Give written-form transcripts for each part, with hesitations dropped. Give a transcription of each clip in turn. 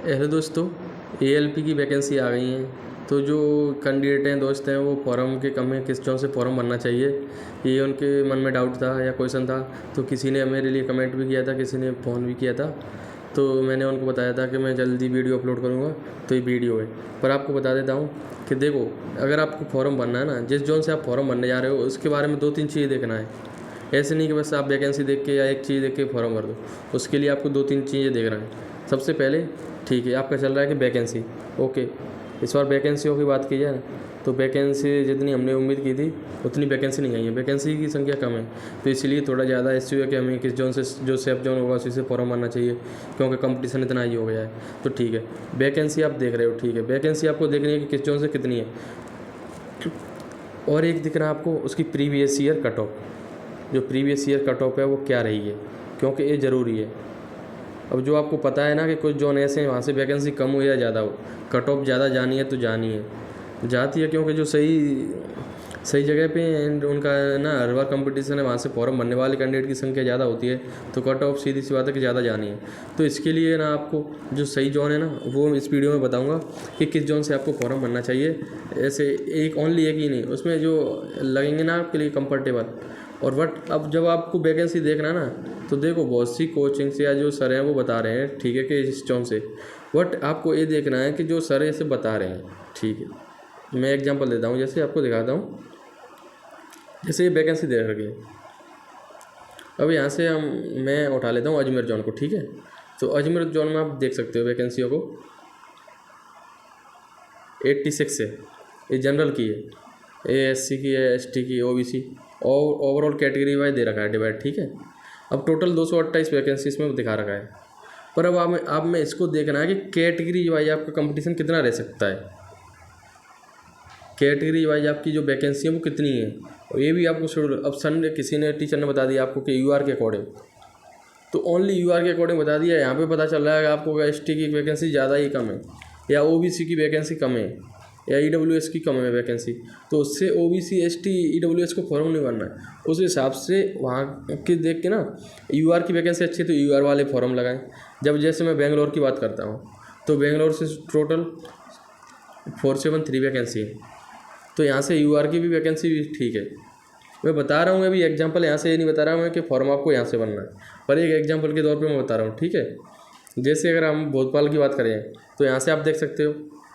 Hello दोस्तों, ALP की vacancy आ गई हैं। तो जो कैंडिडेट हैं दोस्त हैं वो फॉर्म के हमें किस जॉन से फॉर्म भरना चाहिए, ये उनके मन में डाउट था या क्वेश्चन था। तो किसी ने मेरे लिए कमेंट भी किया था, किसी ने फ़ोन भी किया था। तो मैंने उनको बताया था कि मैं जल्दी वीडियो अपलोड करूँगा। तो ये वीडियो है, पर आपको बता देता हूँ कि देखो, अगर आपको फॉर्म भरना है ना, जिस जॉन से आप फॉर्म भरने जा रहे हो उसके बारे में 2-3 चीज़ें देखना है। ऐसे नहीं कि बस आप वैकेंसी देख के या एक चीज़ देख के फॉर्म भर दो। उसके लिए आपको 2-3 चीज़ें देखना है। सबसे पहले, ठीक है, आपका चल रहा है कि वैकेंसी, ओके, इस बार वैकेंसियों की बात की जाए ना, तो वैकेंसी जितनी हमने उम्मीद की थी उतनी वैकेंसी नहीं आई है। वैकेंसी की संख्या कम है, तो इसलिए थोड़ा ज़्यादा इश्यू है कि हमें किस जोन से, जो सेफ जोन होगा उसी से फॉर्म भरना चाहिए, क्योंकि कंपटीशन इतना ही हो गया है। तो ठीक है, वैकेंसी आप देख रहे हो, ठीक है, वैकेंसी आपको देखनी है कि किस जोन से कितनी है। और एक दिख रहा है आपको उसकी प्रीवियस ईयर कट ऑफ, जो प्रीवियस ईयर कट ऑफ है वो क्या रही है, क्योंकि ये ज़रूरी है। अब जो आपको पता है ना कि कुछ जोन ऐसे हैं वहाँ से वैकेंसी कम हो या ज़्यादा हो, कट ऑफ ज़्यादा जानी है तो जानी है, जाती है, क्योंकि जो सही सही जगह पे एंड उनका ना हर बार कंपटीशन है, वहाँ से फॉर्म भरने वाले कैंडिडेट की संख्या ज़्यादा होती है, तो कट ऑफ सीधी सी बात है कि ज़्यादा जानी है। तो इसके लिए ना आपको जो सही जोन है ना वो इस वीडियो में बताऊँगा कि किस जोन से आपको फॉर्म भरना चाहिए। ऐसे एक ओनली एक ही नहीं, उसमें जो लगेंगे ना आपके लिए कंफर्टेबल। और बट अब जब आपको वैकेंसी देखना ना, तो देखो बहुत सी कोचिंग से या जो सर हैं वो बता रहे हैं, ठीक है, कि इस जॉन से, बट आपको ये देखना है कि जो सर ऐसे बता रहे हैं, ठीक है। मैं एग्जांपल देता हूँ, जैसे आपको दिखाता हूँ, जैसे ये वैकेंसी दे रखी है। अब यहाँ से मैं उठा लेता हूँ अजमेर जॉन को, ठीक है। तो अजमेर जॉन में आप देख सकते हो वैकेंसियों को, 86 है, ये जनरल की है, एएससी की है, एसटी की, ओबीसी, और ओवरऑल कैटेगरी वाइज दे रखा है डिवाइड, ठीक है। अब टोटल 228 वैकेंसी इसमें दिखा रखा है। पर अब आप में इसको देखना है कि कैटेगरी वाइज आपका कंपटीशन कितना रह सकता है, कैटेगरी वाइज आपकी जो वैकेंसी है वो कितनी है। और ये भी आपको शेड्यूल, अब सन किसी ने टीचर ने बता दिया आपको कि यूआर के अकॉर्डिंग, तो ओनली यूआर के अकॉर्डिंग बता दिया। यहाँ पे पता चल रहा है कि आपको एसटी की वैकेंसी ज़्यादा ही कम है, या ओबीसी की वैकेंसी कम है, या ईडब्ल्यूएस की कम है वैकेंसी, तो उससे ओबीसी एसटी ईडब्ल्यूएस को फॉर्म नहीं भरना है। उस हिसाब से वहाँ के देख के ना, यूआर की वैकेंसी अच्छी है तो यूआर वाले फॉर्म लगाएं। जब जैसे मैं बेंगलोर की बात करता हूँ, तो बेंगलोर से टोटल 473 वैकेंसी है, तो यहाँ से यूआर की भी वैकेंसी भी ठीक है। मैं बता रहा हूँ अभी एग्जांपल, यहाँ से ये नहीं बता रहा हूँ मैं कि फॉर्म आपको यहाँ से बनना है, पर एक एग्जांपल के तौर पे मैं बता रहा हूँ, ठीक है। जैसे अगर हम भोपाल की बात करें, तो यहाँ से आप देख सकते हो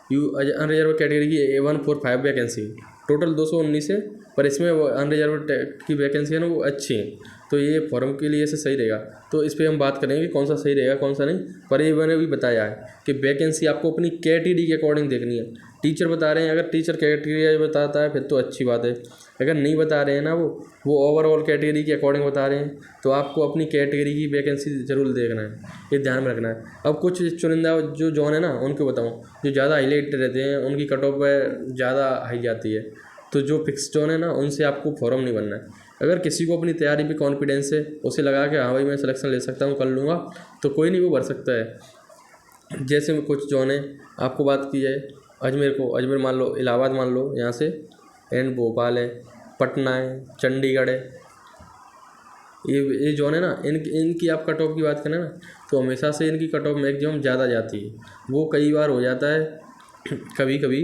अनरिजर्व कैटेगरी की 145 वैकेंसी, टोटल 219 है, पर इसमें अनरिजर्व की वैकेंसी है ना वो अच्छी है, तो ये फॉर्म के लिए से सही रहेगा। तो इस पर हम बात करेंगे कौन सा सही रहेगा कौन सा नहीं। पर ये मैंने भी बताया है कि वैकेंसी आपको अपनी कैटेगरी के अकॉर्डिंग देखनी है। टीचर बता रहे हैं, अगर टीचर कैटेगरी बताता है फिर तो अच्छी बात है, अगर नहीं बता रहे हैं ना वो ओवरऑल कैटेगरी के अकॉर्डिंग बता रहे हैं, तो आपको अपनी कैटेगरी की वैकेंसी ज़रूर देखना है, ये ध्यान में रखना है। अब कुछ चुनिंदा जो जोन है ना उनको बताऊँ, जो ज़्यादा हाईलाइट रहते हैं उनकी कट ऑफ ज़्यादा हाई जाती है, तो जो फिक्स जोन है ना उनसे आपको फॉर्म नहीं बनना है। अगर किसी को अपनी तैयारी पे कॉन्फिडेंस है, उसे लगा के हाँ भाई मैं सिलेक्शन ले सकता हूँ, कर लूँगा, तो कोई नहीं, वो भर सकता है। जैसे में कुछ जोन है, आपको बात की जाए अजमेर को, अजमेर मान लो, इलाहाबाद मान लो यहाँ से, एंड भोपाल है, पटना है, चंडीगढ़ है, ये जोन है ना, इनकी आप कट ऑफ की बात करें ना, तो हमेशा से इनकी कट ऑफ मैक्सिमम ज़्यादा जाती है। वो कई बार हो जाता है कभी कभी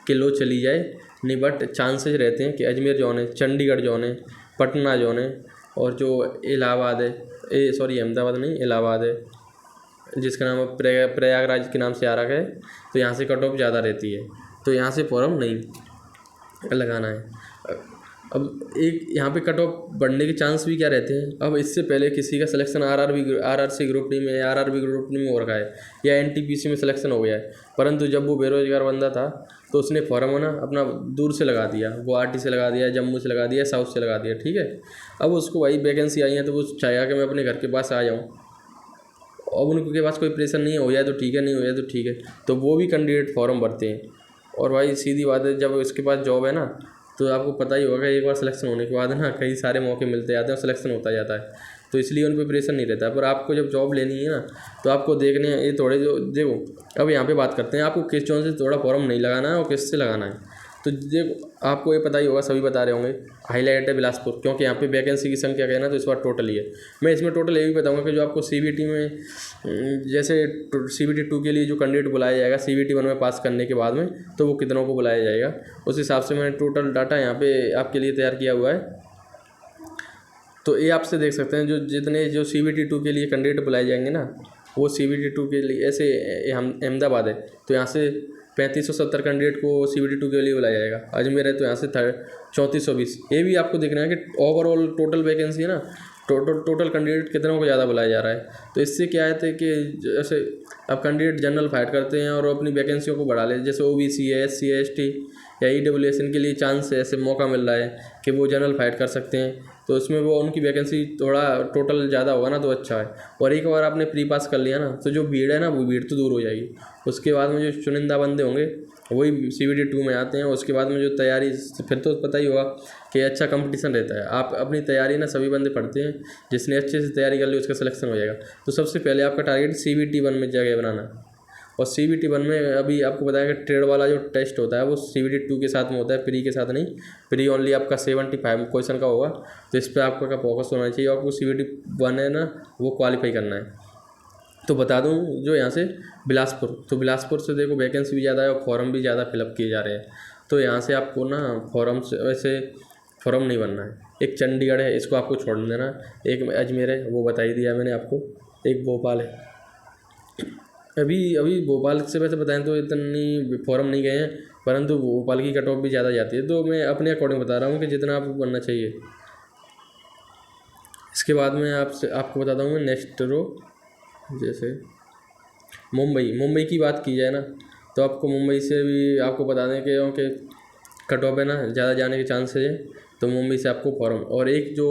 कि लो चली जाए नहीं, बट चांसेस रहते हैं कि अजमेर जोन है, चंडीगढ़ जोन है, पटना जोन है, और जो इलाहाबाद है, अहमदाबाद नहीं, इलाहाबाद है, जिसका नाम प्रयागराज के नाम से आ रखा है, तो यहाँ से कट ऑफ ज़्यादा रहती है, तो यहाँ से फॉर्म नहीं लगाना है। अब एक यहाँ पे कट ऑफ बढ़ने के चांस भी क्या रहते हैं। अब इससे पहले किसी का सिलेक्शन आरआरसी ग्रुप डी में, आरआरबी ग्रुप डी में हो रखा है, या एनटीपीसी में सिलेक्शन हो गया है, परंतु जब वो बेरोजगार बंदा था तो उसने फॉर्म ना अपना दूर से लगा दिया, गुवाहाटी से लगा दिया, जम्मू से लगा दिया, साउथ से लगा दिया, ठीक है। अब उसको वही वैकेंसी आई है तो वो चाहेगा कि मैं अपने घर के पास आ जाऊँ, अब उनके पास कोई प्रेशर नहीं है, हो जाए तो ठीक है, नहीं हो जाए तो ठीक है, तो वो भी कैंडिडेट फॉर्म भरते हैं। और भाई सीधी बात है, जब इसके पास जॉब है ना, तो आपको पता ही होगा एक बार सिलेक्शन होने के बाद ना कई सारे मौके मिलते जाते हैं और सिलेक्शन होता जाता है, तो इसलिए उन पर प्रेशर नहीं रहता। पर आपको जब जॉब लेनी है ना, तो आपको देखने ये थोड़े जो देखो। अब यहाँ पे बात करते हैं आपको किस जोन से थोड़ा फॉर्म नहीं लगाना है और किस से लगाना है। तो देखो आपको ये पता ही होगा, सभी बता रहे होंगे, हाईलाइट है बिलासपुर, क्योंकि यहाँ पे वैकेंसी की संख्या कहना तो इस बार टोटल ही है। मैं इसमें टोटल ये भी बताऊंगा कि जो आपको CBT में जैसे CBT 2 के लिए जो कैंडिडेट बुलाया जाएगा CBT 1 में पास करने के बाद में, तो वो कितनों को बुलाया जाएगा, उस हिसाब से मैंने टोटल डाटा यहाँ पे आपके लिए तैयार किया हुआ है। तो ये आपसे देख सकते हैं, जो जितने जो CBT 2 के लिए कैंडिडेट बुलाए जाएंगे ना, वो CBT 2 के लिए ऐसे हम अहमदाबाद है तो यहाँ से 3570 कैंडिडेट को CBT 2 के लिए बुलाया जाएगा। अजमेर है तो यहाँ से 3420। ये भी आपको देखना है कि ओवरऑल टोटल वैकेंसी है ना, टोटल कैंडिडेट कितनों को ज़्यादा बुलाया जा रहा है। तो इससे क्या है कि जैसे अब कैंडिडेट जनरल फाइट करते हैं और अपनी वैकेंसियों को बढ़ा लेते, जैसे OBC है, SC है, ST या EWS, इनके लिए चांस है, ऐसे मौका मिल रहा है कि वो जनरल फाइट कर सकते हैं, तो इसमें वो उनकी वैकेंसी थोड़ा टोटल ज़्यादा होगा ना तो अच्छा है। और एक बार आपने प्री पास कर लिया ना, तो जो भीड़ है ना वो भीड़ तो दूर हो जाएगी। उसके बाद में जो चुनिंदा बंदे होंगे वही CBT 2 में आते हैं। उसके बाद में जो तैयारी, फिर तो पता ही होगा कि अच्छा कंपटीशन रहता है। आप अपनी तैयारी ना सभी बंदे पढ़ते हैं, जिसने अच्छे से तैयारी कर ली उसका सिलेक्शन हो जाएगा। तो सबसे पहले आपका टारगेट CBT 1 में जगह बनाना है। और CBT 1 में अभी आपको बताया कि ट्रेड वाला जो टेस्ट होता है वो CBT 2 के साथ में होता है, प्री के साथ नहीं। प्री ओनली आपका 75 क्वेश्चन का होगा, तो इस पर आपका फोकस होना चाहिए। आपको CBT 1 है ना वो क्वालिफाई करना है। तो बता दूं जो यहाँ से बिलासपुर, तो बिलासपुर से देखो वैकेंसी भी ज़्यादा है और फॉर्म भी ज़्यादा फिलअप किए जा रहे हैं। तो यहाँ से आपको ना फॉर्म से वैसे फॉर्म नहीं बनना है। एक चंडीगढ़ है, इसको आपको छोड़ देना। एक अजमेर है, वो बता ही दिया मैंने आपको। एक भोपाल है। अभी भोपाल से वैसे बताएं तो इतनी फॉर्म नहीं गए हैं, परंतु भोपाल की कट ऑफ भी ज़्यादा जाती है। तो मैं अपने अकॉर्डिंग बता रहा हूँ कि जितना आपको बनना चाहिए। इसके बाद में आपको बताता हूँ मैं नेक्स्ट रो। जैसे मुंबई की बात की जाए ना, तो आपको मुंबई से भी आपको बता दें कि कट ऑफ है ना ज़्यादा जाने के चांसेस हैं, तो मुंबई से आपको फॉर्म। और एक जो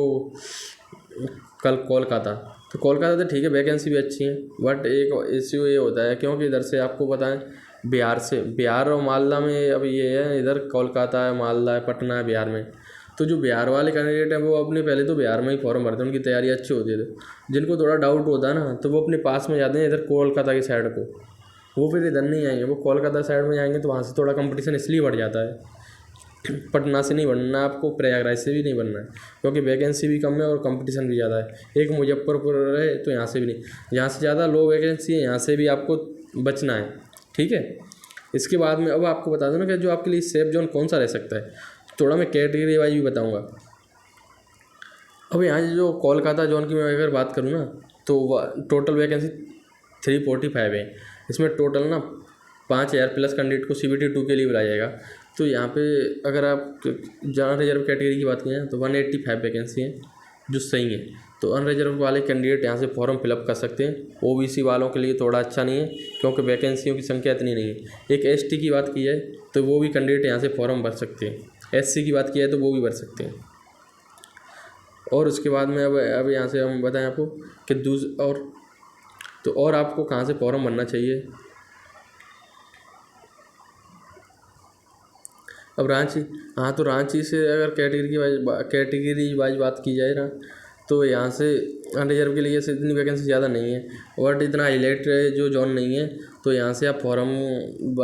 कल कोलकाता, तो कोलकाता तो ठीक है, वैकेंसी भी अच्छी है, बट एक इश्यू ये होता है क्योंकि इधर से आपको बताएं बिहार और मालदा में अब ये है, इधर कोलकाता है, मालदा है, पटना है बिहार में। तो जो बिहार वाले कैंडिडेट हैं वो अपने पहले तो बिहार में ही फॉर्म भरते हैं, उनकी तैयारी अच्छी होती है। तो जिनको थोड़ा डाउट होता है ना, तो वो अपने पास में जाते हैं इधर कोलकाता की साइड को, वो फिर इधर नहीं आएंगे, वो कोलकाता साइड में जाएंगे। तो वहाँ से थोड़ा कंपटीशन इसलिए बढ़ जाता है। पटना से नहीं बनना है आपको, प्रयागराज से भी नहीं बनना है, क्योंकि वैकेंसी भी कम है और कंपटीशन भी ज़्यादा है। एक मुजफ्फरपुर है तो यहाँ से भी नहीं, यहाँ से ज़्यादा लो वैकेंसी है, यहाँ से भी आपको बचना है, ठीक है। इसके बाद में अब आपको बता दूँ ना कि जो आपके लिए सेफ जोन कौन सा रह सकता है, थोड़ा मैं कैटेगरी वाइज भी बताऊँगा। अब यहाँ जो कोलकाता जोन की मैं अगर बात करूँ ना, तो टोटल वैकेंसी 345 है। इसमें टोटल ना 5000 प्लस कैंडिडेट को CBT 2 के लिए बुलाया जाएगा। तो यहाँ पे अगर आप जहाँ रिजर्व कैटेगरी की बात करें तो 185 वैकेंसी है, जो सही है। तो अनरिजर्व वाले कैंडिडेट यहाँ से फॉर्म फिलअप कर सकते हैं। OBC वालों के लिए थोड़ा अच्छा नहीं है, क्योंकि वैकेंसियों की संख्या इतनी नहीं है। एक ST की बात की जाए तो वो भी कैंडिडेट यहाँ से फॉर्म भर सकते हैं। SC की बात की जाए तो वो भी भर सकते हैं। और उसके बाद में अब यहाँ से हम बताएं आपको कि और आपको कहाँ से फॉर्म भरना चाहिए। अब रांची, हाँ, तो रांची से अगर कैटेगरी वाइज बात की जाए ना, तो यहाँ से अनरिजर्व के लिए से इतनी वैकेंसी ज़्यादा नहीं है और इतना हाईलाइट जो जोन नहीं है, तो यहाँ से आप फॉर्म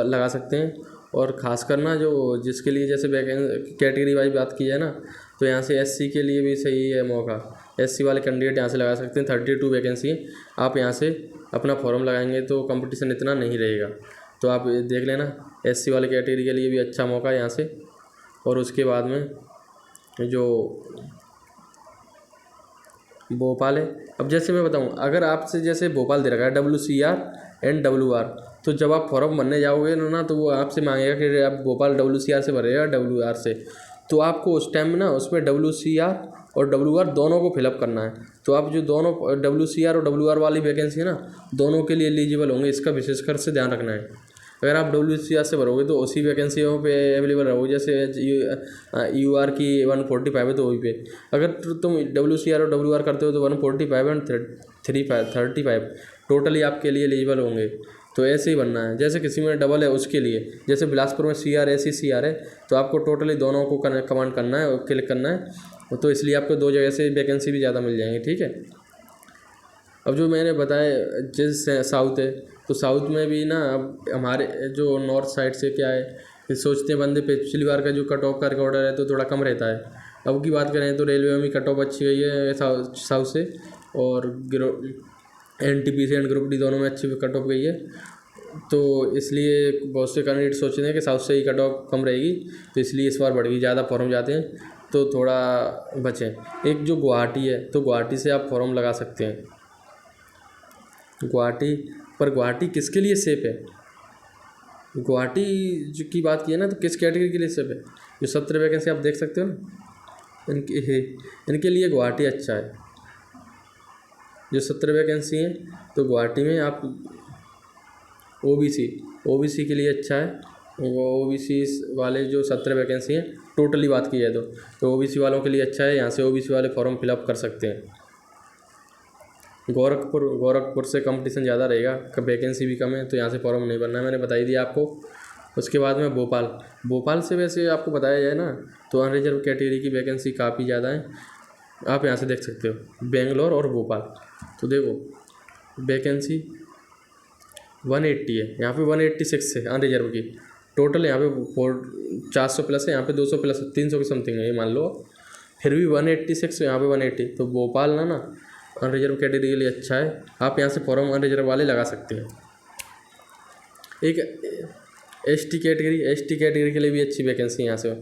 लगा सकते हैं। और ख़ासकर ना जो जिसके लिए जैसे कैटेगरी वाइज बात की जाए ना, तो यहाँ से SC के लिए भी सही है मौका। SC वाले कैंडिडेट यहाँ से लगा सकते हैं। 32 वैकेंसी है, आप यहाँ से अपना फॉर्म लगाएंगे तो कंपटीशन इतना नहीं रहेगा। तो आप देख लेना, SC वाले कैटेगरी के लिए भी अच्छा मौका है यहाँ से। और उसके बाद में जो भोपाल है, अब जैसे मैं बताऊँ, अगर आपसे जैसे भोपाल दे रखा है WCR एंड WR, तो जब आप फॉर्म भरने जाओगे ना, तो वो आपसे मांगेगा कि आप भोपाल WCR से भरेगा WR से। तो आपको उस टाइम में ना उसमें WCR और WR दोनों को फिलअप करना है। तो आप जो दोनों WCR और WR वाली वैकेंसी है ना, दोनों के लिए एलिजिबल होंगे, इसका विशेषकर से ध्यान रखना है। अगर आप WCR से भरोगे तो उसी वैकेंसियों पे अवेलेबल रहोगे, जैसे UR की 145 है तो वही पे। अगर तुम WCR और WR करते हो तो 145 एंड 35 टोटली आपके लिए एलिजिबल होंगे। तो ऐसे ही बनना है, जैसे किसी में डबल है उसके लिए, जैसे बिलासपुर में CR SC CR है, तो आपको टोटली दोनों को कमांड करना है और क्लिक करना है। तो इसलिए आपको 2 जगह से वैकेंसी भी ज़्यादा मिल जाएंगी, ठीक है। अब जो मैंने बताया जैसे साउथ है, तो साउथ में भी ना अब हमारे जो नॉर्थ साइड से क्या है फिर सोचते हैं बंदे पिछली बार का जो कट ऑफ का रिकॉर्डर है तो थोड़ा कम रहता है। अब की बात करें तो रेलवे में भी कट ऑफ अच्छी गई है साउथ से, और NTPC एंड ग्रुप डी दोनों में अच्छी कट ऑफ गई है। तो इसलिए बहुत से कैंडिडेट सोच रहे हैं कि साउथ से ही कट ऑफ कम रहेगी, तो इसलिए इस बार बढ़ गई, ज़्यादा फॉर्म जाते हैं तो थोड़ा बचें। एक जो गुवाहाटी है, तो गुवाहाटी से आप फॉर्म लगा सकते हैं। गुवाहाटी किसके लिए सेफ है? गुवाहाटी जो की बात की है ना, तो किस कैटेगरी के लिए सेफ है? जो 17 वैकेंसी आप देख सकते हो ना, इनके लिए गुवाहाटी अच्छा है। जो 17 वैकेंसी हैं तो गुवाहाटी में आप ओबीसी के लिए अच्छा है। वो ओबीसी वाले जो 17 वैकेंसी हैं टोटली बात की जाए तो ओबीसी वालों के लिए अच्छा है। यहाँ से ओबीसी वाले फॉर्म फिलअप कर सकते हैं। गोरखपुर से कंपटीशन ज़्यादा रहेगा, वैकेंसी भी कम है, तो यहाँ से फॉर्म नहीं भरना है, मैंने बता ही दिया आपको। उसके बाद में भोपाल से वैसे आपको बताया जाए ना, तो अनरिजर्व कैटेगरी की वैकेंसी काफ़ी ज़्यादा है। आप यहाँ से देख सकते हो बेंगलोर और भोपाल। तो देखो वैकेंसी 180 है, यहाँ पे 186 है अनरिजर्व की। टोटल यहाँ पे 400 प्लस है, यहाँ पे 200 प्लस 300 की समथिंग है ये मान लो। फिर भी 186 यहाँ पे 180, तो भोपाल ना अनरिजर्व कैटेगरी के लिए अच्छा है। आप यहाँ से फॉर्म अनरिजर्व वाले लगा सकते हैं। एक एसटी कैटेगरी के लिए भी अच्छी वैकेंसी है यहाँ से।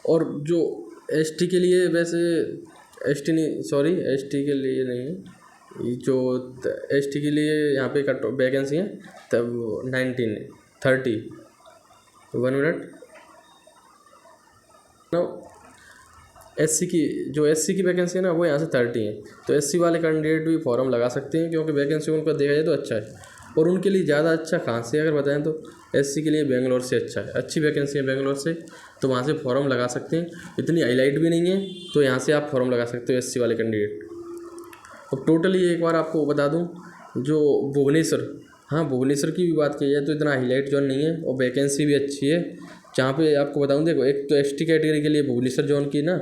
और जो एसटी के लिए वैसे एसटी के लिए नहीं है, जो एसटी के लिए यहाँ पे कट वैकेंसी है तब 30 1 मिनट ना। एससी की वैकेंसी है ना, वो यहाँ से 30 है। तो एससी वाले कैंडिडेट भी फॉर्म लगा सकते हैं, क्योंकि वैकेंसी उनका देखा जाए तो अच्छा है। और उनके लिए ज़्यादा अच्छा कहाँ से अगर बताएं तो एससी के लिए बेंगलोर से अच्छा है, अच्छी वैकेंसी है बेंगलोर से, तो वहाँ से फॉर्म लगा सकते हैं। इतनी हाईलाइट भी नहीं है, तो यहाँ से आप फॉर्म लगा सकते हो एससी वाले कैंडिडेट। अब टोटली एक बार आपको बता दूं, जो भुवनेश्वर की भी बात की जाए तो इतना हाईलाइट जोन नहीं है और वैकेंसी भी अच्छी है। जहाँ पे आपको बताऊं, देखो एक तो एसटी कैटेगरी के लिए भुवनेश्वर जोन की ना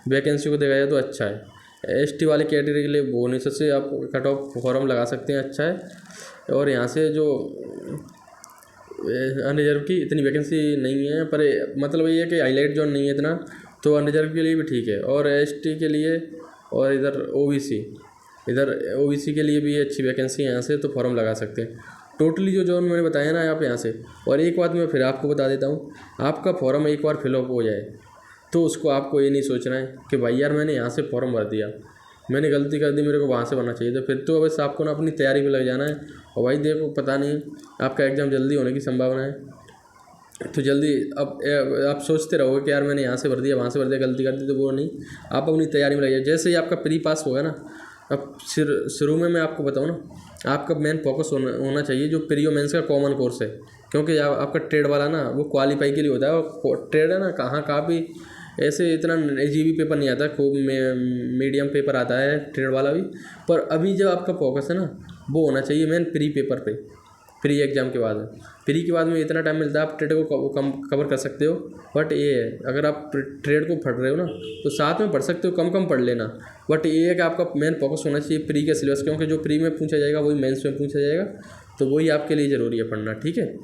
वैकेंसी को देखा जाए तो अच्छा है। एसटी वाली कैटेगरी के लिए भुवनेश्वर से आप कट ऑफ फॉर्म लगा सकते हैं, अच्छा है। और यहाँ से जो अनरिजर्व की इतनी वैकेंसी नहीं है, पर मतलब ये है कि हाईलाइट जोन नहीं है इतना, तो अनरिजर्व के लिए भी ठीक है। और एसटी के लिए और इधर ओबीसी के लिए भी अच्छी वैकेंसी है यहाँ से, तो फॉर्म लगा सकते हैं। टोटली जो जोन मैंने बताया ना आप यहाँ से। और एक बात मैं फिर आपको बता देता हूँ, आपका फॉर्म एक बार फिलअप हो जाए तो उसको आपको ये नहीं सोचना है कि भाई यार मैंने यहाँ से फॉर्म भर दिया, मैंने गलती कर दी, मेरे को वहाँ से भरना चाहिए। तो फिर तो बस आपको ना अपनी तैयारी में लग जाना है। और भाई देखो पता नहीं आपका एग्ज़ाम जल्दी होने की संभावना है, तो जल्दी अब आप सोचते रहोगे कि यार मैंने यहाँ से भर दिया, वहाँ से भर दिया, गलती कर दी, तो वो नहीं। आप अपनी तैयारी में लग जाए। जैसे ही आपका प्री पास होगा ना, अब शुरू में मैं आपको बताऊँ ना, आपका मेन फोकस होना चाहिए जो प्री और मेंस का कॉमन कोर्स है। क्योंकि आपका ट्रेड वाला ना वो क्वालिफाई के लिए होता है, और ट्रेड है ना कहाँ भी ऐसे इतना जीबी पेपर नहीं आता, खूब मीडियम पेपर आता है ट्रेड वाला भी। पर अभी जो आपका फोकस है ना, वो होना चाहिए मेन प्री पेपर पे। प्री एग्ज़ाम के बाद में इतना टाइम मिलता है, आप ट्रेड को कवर कर सकते हो। बट ये है, अगर आप ट्रेड को पढ़ रहे हो ना, तो साथ में पढ़ सकते हो, कम पढ़ लेना। बट ये है कि आपका मेन फोकस होना चाहिए प्री के सिलेबस, क्योंकि जो प्री में पूछा जाएगा वही मेंस में पूछा जाएगा, तो वही आपके लिए ज़रूरी है पढ़ना, ठीक है।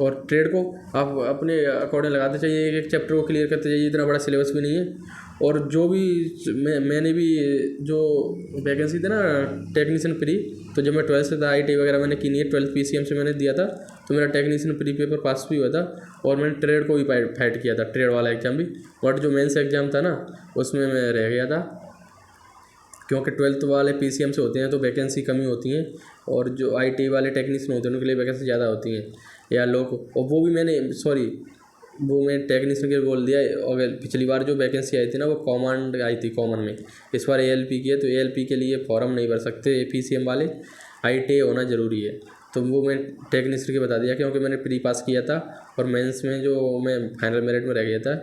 और ट्रेड को आप अपने अकॉर्डिंग लगाते चाहिए, एक चैप्टर को क्लियर करते जाइए, इतना बड़ा सिलेबस भी नहीं है। और जो भी मैंने भी जो वैकेंसी थी ना टेक्नीशियन प्री, तो जब मैं 12th से था, IIT वगैरह मैंने की नहीं है, 12th PCM से मैंने दिया था, तो मेरा टेक्नीशियन प्री पेपर पास भी हुआ था। और मैंने ट्रेड को भी फाइट किया था, ट्रेड वाला एग्ज़ाम भी। बट जो मेंस एग्ज़ाम था ना, उसमें मैं रह गया था, क्योंकि 12th वाले PCM से होते हैं तो वैकेंसी कमी होती हैं, और जो IIT वाले टेक्नीशियन होते हैं उनके लिए वैकेंसी ज़्यादा होती हैं या लोग। और वो भी मैंने टेक्नीशियन के बोल दिया। और पिछली बार जो वैकेंसी आई थी ना, वो कॉमन आई थी, कॉमन में। इस बार ALP की है, तो ALP के लिए फॉर्म नहीं भर सकते PCM वाले, IIT होना ज़रूरी है। तो वो मैं टेक्नीशियन के बता दिया, क्योंकि मैंने प्री पास किया था और मेंस में जो मैं फाइनल मेरिट में रह गया था,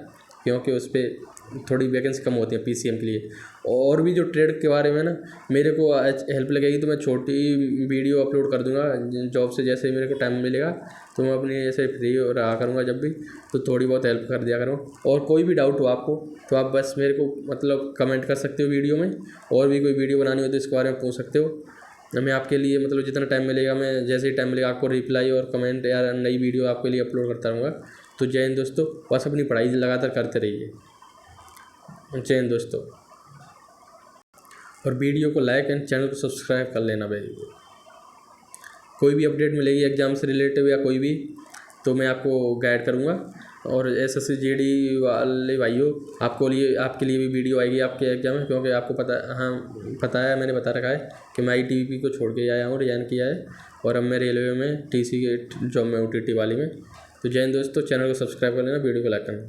क्योंकि उस पर थोड़ी वैकेंसी कम होती है PCM के लिए। और भी जो ट्रेड के बारे में ना मेरे को हेल्प लगेगी, तो मैं छोटी वीडियो अपलोड कर दूंगा जॉब से, जैसे ही मेरे को टाइम मिलेगा, तो मैं अपनी ऐसे फ्री रहा करूँगा जब भी, तो थोड़ी बहुत हेल्प कर दिया करूँ। और कोई भी डाउट हो आपको, तो आप बस मेरे को मतलब कमेंट कर सकते हो वीडियो में, और भी कोई वीडियो बनानी हो तो इसके बारे में पूछ सकते हो। मैं आपके लिए मतलब जितना टाइम मिलेगा, मैं जैसे ही टाइम मिलेगा आपको रिप्लाई और कमेंट या नई वीडियो आपके लिए अपलोड करता रहूँगा। तो जय हिंद दोस्तों, बस अपनी पढ़ाई लगातार करते रहिए। जय हिंद दोस्तों, और वीडियो को लाइक एंड चैनल को सब्सक्राइब कर लेना भाई। कोई भी अपडेट मिलेगी एग्ज़ाम से रिलेटिव या कोई भी, तो मैं आपको गाइड करूँगा। और SSC GD वाले भाइयों, आपके लिए भी वीडियो आएगी आपके एग्ज़ाम में, क्योंकि आपको पता है, मैंने बता रखा है कि मैं ITBP को छोड़ के आया हूँ, रिजाइन किया है, और अब मैं रेलवे में TC के जॉब में हूँ, TT वाली में। तो जय हिंद दोस्तों, चैनल को सब्सक्राइब कर लेना, वीडियो को लाइक करना।